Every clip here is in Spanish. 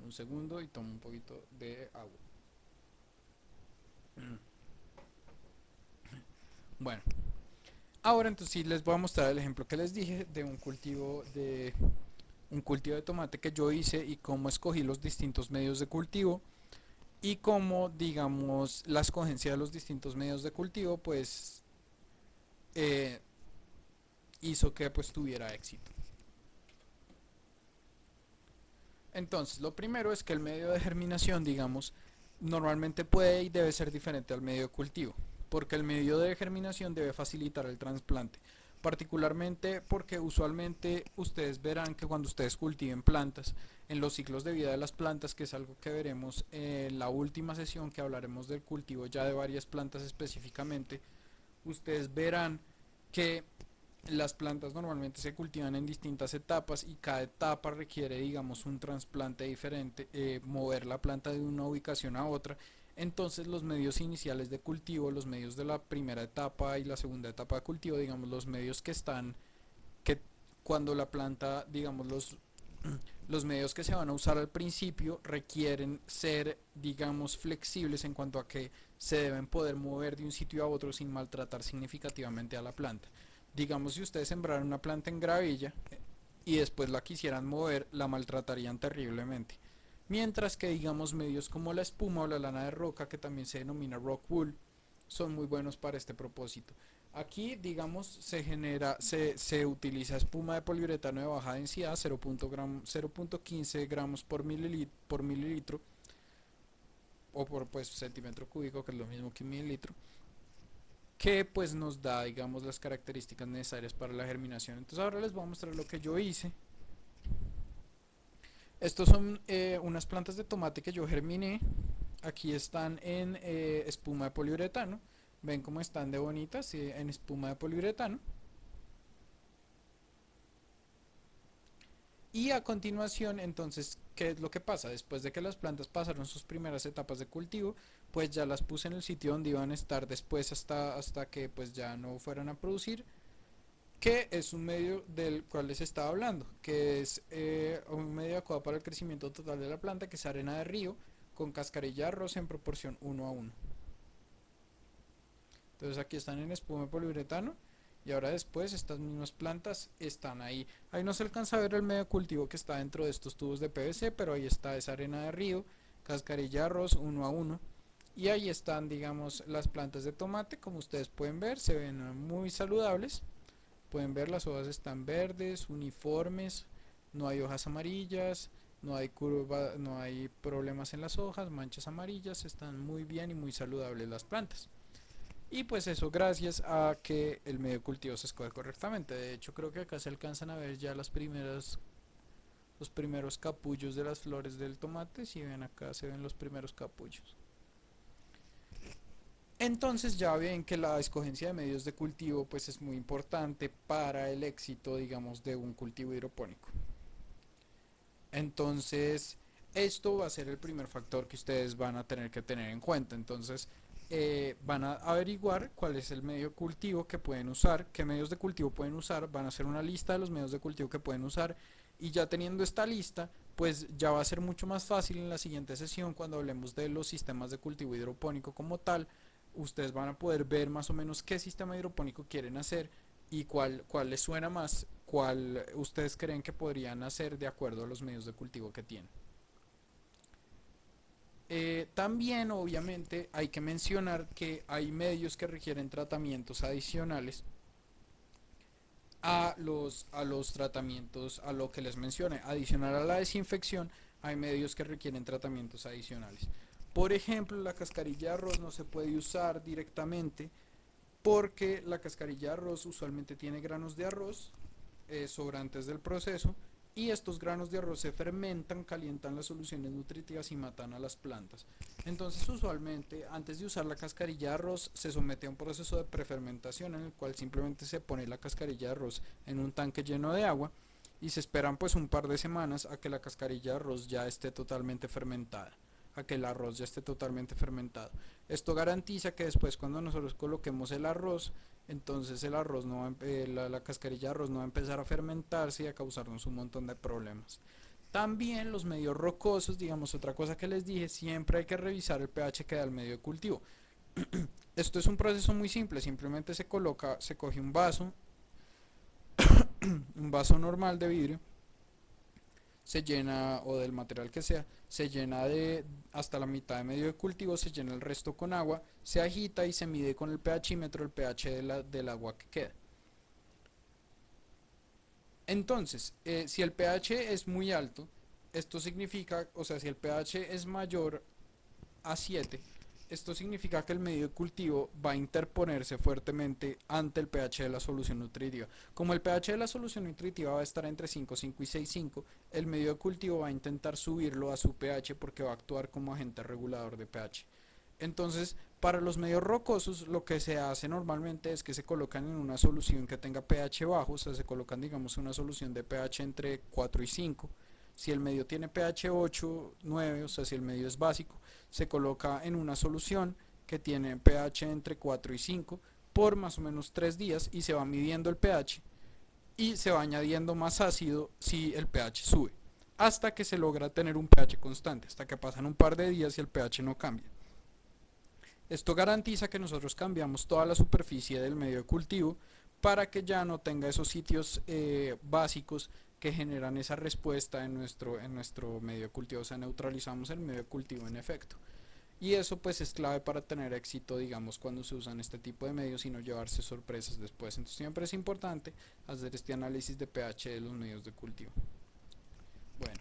Un segundo y tomo un poquito de agua. Bueno, ahora entonces sí les voy a mostrar el ejemplo que les dije de un cultivo de tomate que yo hice y cómo escogí los distintos medios de cultivo y cómo, digamos, la escogencia de los distintos medios de cultivo pues eh, hizo que pues tuviera éxito. Entonces, lo primero es que el medio de germinación, digamos, normalmente puede y debe ser diferente al medio de cultivo, porque el medio de germinación debe facilitar el trasplante, particularmente porque usualmente ustedes verán que cuando ustedes cultiven plantas, en los ciclos de vida de las plantas, que es algo que veremos en la última sesión que hablaremos del cultivo ya de varias plantas específicamente, ustedes verán que las plantas normalmente se cultivan en distintas etapas y cada etapa requiere, digamos, un trasplante diferente, mover la planta de una ubicación a otra. Entonces los medios iniciales de cultivo, los medios de la primera etapa y la segunda etapa de cultivo, digamos, los medios que están, que cuando la planta, digamos, los medios que se van a usar al principio requieren ser, digamos, flexibles en cuanto a que se deben poder mover de un sitio a otro sin maltratar significativamente a la planta. Digamos, si ustedes sembraron una planta en gravilla y después la quisieran mover, la maltratarían terriblemente. Mientras que, digamos, medios como la espuma o la lana de roca, que también se denomina rock wool, son muy buenos para este propósito. Aquí, digamos, se utiliza espuma de poliuretano de baja densidad, 0.15 gramos por mililitro, o por pues centímetro cúbico, que es lo mismo que un mililitro, que pues nos da, digamos, las características necesarias para la germinación. Entonces ahora les voy a mostrar lo que yo hice. Estos son unas plantas de tomate que yo germiné. Aquí están en espuma de poliuretano. Ven cómo están de bonitas, en espuma de poliuretano. Y a continuación, entonces, ¿qué es lo que pasa? Después de que las plantas pasaron sus primeras etapas de cultivo, pues ya las puse en el sitio donde iban a estar después hasta que pues ya no fueran a producir, que es un medio del cual les estaba hablando, que es un medio adecuado para el crecimiento total de la planta, que es arena de río con cascarilla de arroz en proporción 1:1. Entonces aquí están en espuma de poliuretano y ahora después estas mismas plantas están ahí. Ahí no se alcanza a ver el medio de cultivo que está dentro de estos tubos de PVC, pero ahí está esa arena de río, cascarilla de arroz 1:1. Y ahí están, digamos, las plantas de tomate, como ustedes pueden ver, se ven muy saludables. Pueden ver las hojas están verdes, uniformes, no hay hojas amarillas, no hay curva, no hay problemas en las hojas, manchas amarillas, están muy bien y muy saludables las plantas. Y pues eso gracias a que el medio de cultivo se escoge correctamente. De hecho creo que acá se alcanzan a ver ya los primeros capullos de las flores del tomate. Si ven acá se ven los primeros capullos. Entonces ya ven que la escogencia de medios de cultivo pues es muy importante para el éxito, digamos, de un cultivo hidropónico. Entonces, esto va a ser el primer factor que ustedes van a tener que tener en cuenta. Entonces, van a averiguar cuál es el medio de cultivo que pueden usar, qué medios de cultivo pueden usar, van a hacer una lista de los medios de cultivo que pueden usar y ya teniendo esta lista, pues ya va a ser mucho más fácil en la siguiente sesión cuando hablemos de los sistemas de cultivo hidropónico como tal. Ustedes van a poder ver más o menos qué sistema hidropónico quieren hacer y cuál les suena más, cuál ustedes creen que podrían hacer de acuerdo a los medios de cultivo que tienen. También obviamente hay que mencionar que hay medios que requieren tratamientos adicionales a los tratamientos, a lo que les mencioné. Adicional a la desinfección, hay medios que requieren tratamientos adicionales. Por ejemplo, la cascarilla de arroz no se puede usar directamente porque la cascarilla de arroz usualmente tiene granos de arroz sobrantes del proceso y estos granos de arroz se fermentan, calientan las soluciones nutritivas y matan a las plantas. Entonces usualmente antes de usar la cascarilla de arroz se somete a un proceso de prefermentación en el cual simplemente se pone la cascarilla de arroz en un tanque lleno de agua y se esperan pues un par de semanas a que la cascarilla de arroz ya esté totalmente fermentada, a que el arroz ya esté totalmente fermentado. Esto garantiza que después cuando nosotros coloquemos el arroz, entonces el arroz no va, la cascarilla de arroz no va a empezar a fermentarse y a causarnos un montón de problemas. También los medios rocosos, digamos, otra cosa que les dije, siempre hay que revisar el pH que da el medio de cultivo. Esto es un proceso muy simple, simplemente se coge un vaso normal de vidrio, se llena, o del material que sea, se llena de hasta la mitad de medio de cultivo, se llena el resto con agua, se agita y se mide con el pHímetro el pH del agua que queda. Entonces, si el pH es muy alto, esto significa, o sea, si el pH es mayor a 7, esto significa que el medio de cultivo va a interponerse fuertemente ante el pH de la solución nutritiva. Como el pH de la solución nutritiva va a estar entre 5, 5 y 6, 5, el medio de cultivo va a intentar subirlo a su pH porque va a actuar como agente regulador de pH. Entonces, para los medios rocosos, lo que se hace normalmente es que se colocan en una solución que tenga pH bajo, o sea, se colocan, digamos, una solución de pH entre 4 y 5. Si el medio tiene pH 8, 9, o sea, si el medio es básico, se coloca en una solución que tiene pH entre 4 y 5 por más o menos 3 días y se va midiendo el pH y se va añadiendo más ácido si el pH sube, hasta que se logra tener un pH constante, hasta que pasan un par de días y el pH no cambia. Esto garantiza que nosotros cambiamos toda la superficie del medio de cultivo para que ya no tenga esos sitios básicos que generan esa respuesta en nuestro medio de cultivo, o sea, neutralizamos el medio de cultivo en efecto. Y eso pues es clave para tener éxito, digamos, cuando se usan este tipo de medios y no llevarse sorpresas después. Entonces siempre es importante hacer este análisis de pH de los medios de cultivo. Bueno,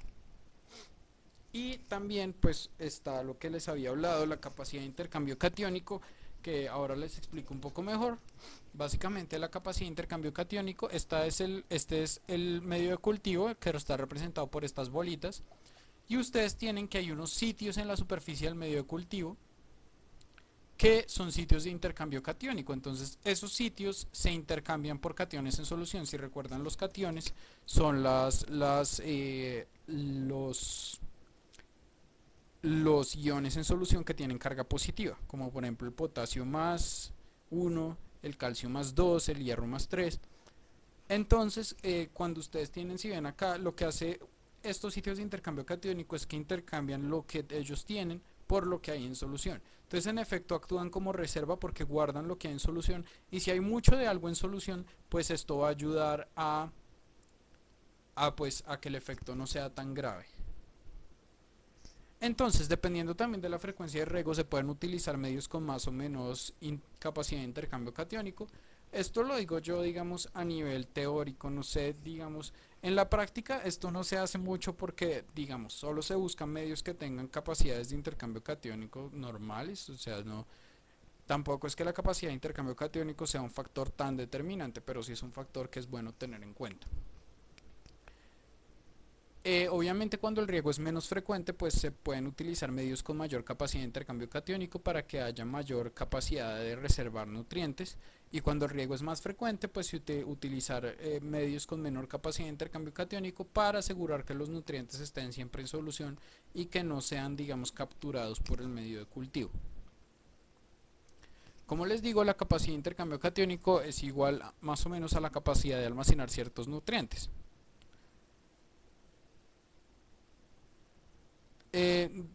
y también pues está lo que les había hablado, la capacidad de intercambio catiónico, que ahora les explico un poco mejor. Básicamente la capacidad de intercambio catiónico, este es el medio de cultivo que está representado por estas bolitas. Y ustedes tienen que hay unos sitios en la superficie del medio de cultivo que son sitios de intercambio catiónico. Entonces esos sitios se intercambian por cationes en solución. Si recuerdan, los cationes son los iones en solución que tienen carga positiva, como por ejemplo el potasio más 1, el calcio más 2, el hierro más 3. Entonces, cuando ustedes tienen, si ven acá, lo que hace estos sitios de intercambio catiónico es que intercambian lo que ellos tienen por lo que hay en solución. Entonces, en efecto, actúan como reserva porque guardan lo que hay en solución. Y si hay mucho de algo en solución, pues esto va a ayudar a que el efecto no sea tan grave. Entonces, dependiendo también de la frecuencia de riego, se pueden utilizar medios con más o menos capacidad de intercambio catiónico. Esto lo digo yo, digamos, a nivel teórico, no sé, digamos, en la práctica esto no se hace mucho porque, digamos, solo se buscan medios que tengan capacidades de intercambio catiónico normales, o sea, no, tampoco es que la capacidad de intercambio catiónico sea un factor tan determinante, pero sí es un factor que es bueno tener en cuenta. Obviamente cuando el riego es menos frecuente, pues se pueden utilizar medios con mayor capacidad de intercambio catiónico para que haya mayor capacidad de reservar nutrientes. Y cuando el riego es más frecuente, pues utilizar medios con menor capacidad de intercambio catiónico para asegurar que los nutrientes estén siempre en solución y que no sean, digamos, capturados por el medio de cultivo. Como les digo, la capacidad de intercambio catiónico es igual más o menos a la capacidad de almacenar ciertos nutrientes.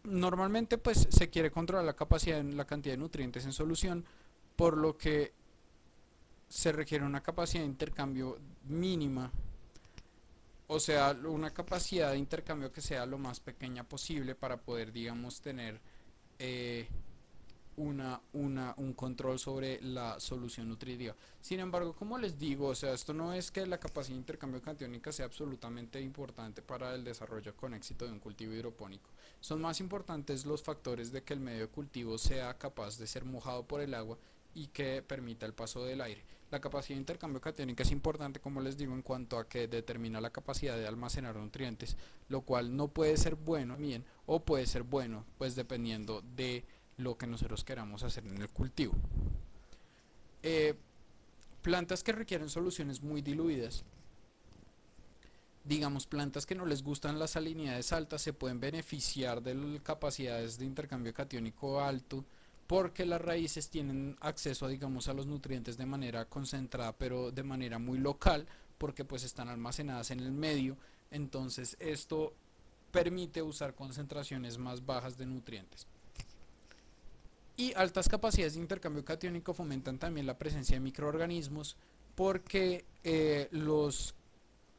Normalmente pues se quiere controlar la capacidad, la cantidad de nutrientes en solución, por lo que se requiere una capacidad de intercambio mínima, o sea, una capacidad de intercambio que sea lo más pequeña posible para poder, digamos, tener eh, un control sobre la solución nutritiva. Sin embargo, como les digo, o sea, esto no es que la capacidad de intercambio catiónica sea absolutamente importante para el desarrollo con éxito de un cultivo hidropónico. Son más importantes los factores de que el medio de cultivo sea capaz de ser mojado por el agua y que permita el paso del aire. La capacidad de intercambio catiónica es importante, como les digo, en cuanto a que determina la capacidad de almacenar nutrientes, lo cual no puede ser bueno bien o puede ser bueno, pues dependiendo de lo que nosotros queramos hacer en el cultivo. Eh, Plantas que requieren soluciones muy diluidas, digamos plantas que no les gustan las salinidades altas, se pueden beneficiar de capacidades de intercambio catiónico alto porque las raíces tienen acceso, digamos, a los nutrientes de manera concentrada, pero de manera muy local, porque pues están almacenadas en el medio. Entonces esto permite usar concentraciones más bajas de nutrientes. Y altas capacidades de intercambio catiónico fomentan también la presencia de microorganismos porque los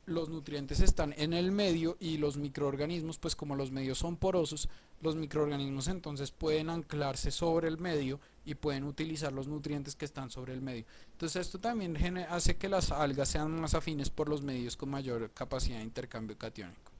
nutrientes están en el medio y los microorganismos, pues como los medios son porosos, los microorganismos entonces pueden anclarse sobre el medio y pueden utilizar los nutrientes que están sobre el medio. Entonces esto también hace que las algas sean más afines por los medios con mayor capacidad de intercambio catiónico.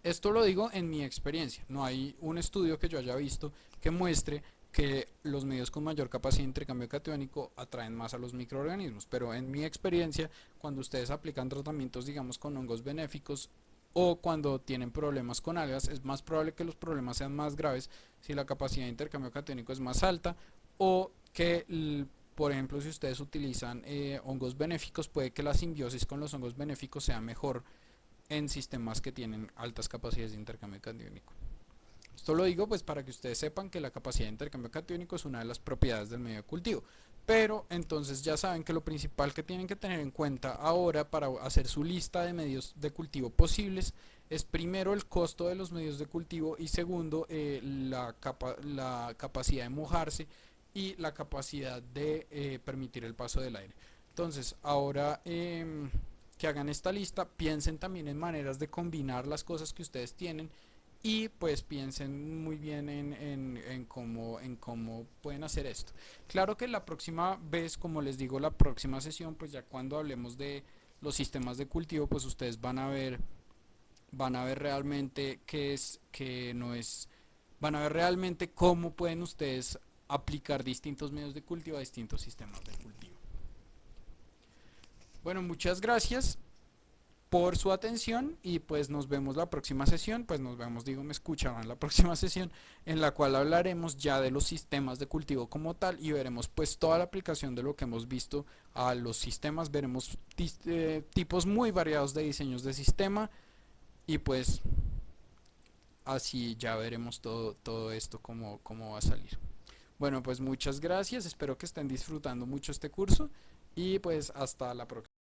Esto lo digo en mi experiencia, no hay un estudio que yo haya visto que muestre que los medios con mayor capacidad de intercambio catiónico atraen más a los microorganismos, pero en mi experiencia, cuando ustedes aplican tratamientos, digamos, con hongos benéficos o cuando tienen problemas con algas, es más probable que los problemas sean más graves si la capacidad de intercambio catiónico es más alta o que, por ejemplo, si ustedes utilizan hongos benéficos, puede que la simbiosis con los hongos benéficos sea mejor en sistemas que tienen altas capacidades de intercambio catiónico. Esto lo digo pues para que ustedes sepan que la capacidad de intercambio catiónico es una de las propiedades del medio de cultivo. Pero entonces ya saben que lo principal que tienen que tener en cuenta ahora para hacer su lista de medios de cultivo posibles es primero el costo de los medios de cultivo y segundo la capacidad de mojarse y la capacidad de permitir el paso del aire. Entonces ahora que hagan esta lista, piensen también en maneras de combinar las cosas que ustedes tienen y pues piensen muy bien en cómo pueden hacer esto. Claro que la próxima vez, como les digo, la próxima sesión, pues ya cuando hablemos de los sistemas de cultivo, pues ustedes van a ver realmente qué es, qué no es, van a ver realmente cómo pueden ustedes aplicar distintos medios de cultivo a distintos sistemas de cultivo. Bueno, muchas gracias por su atención y pues nos vemos la próxima sesión, pues nos vemos, digo, me escucharán la próxima sesión en la cual hablaremos ya de los sistemas de cultivo como tal y veremos pues toda la aplicación de lo que hemos visto a los sistemas, veremos tipos muy variados de diseños de sistema y pues así ya veremos todo esto cómo va a salir. Bueno, pues muchas gracias, espero que estén disfrutando mucho este curso y pues hasta la próxima.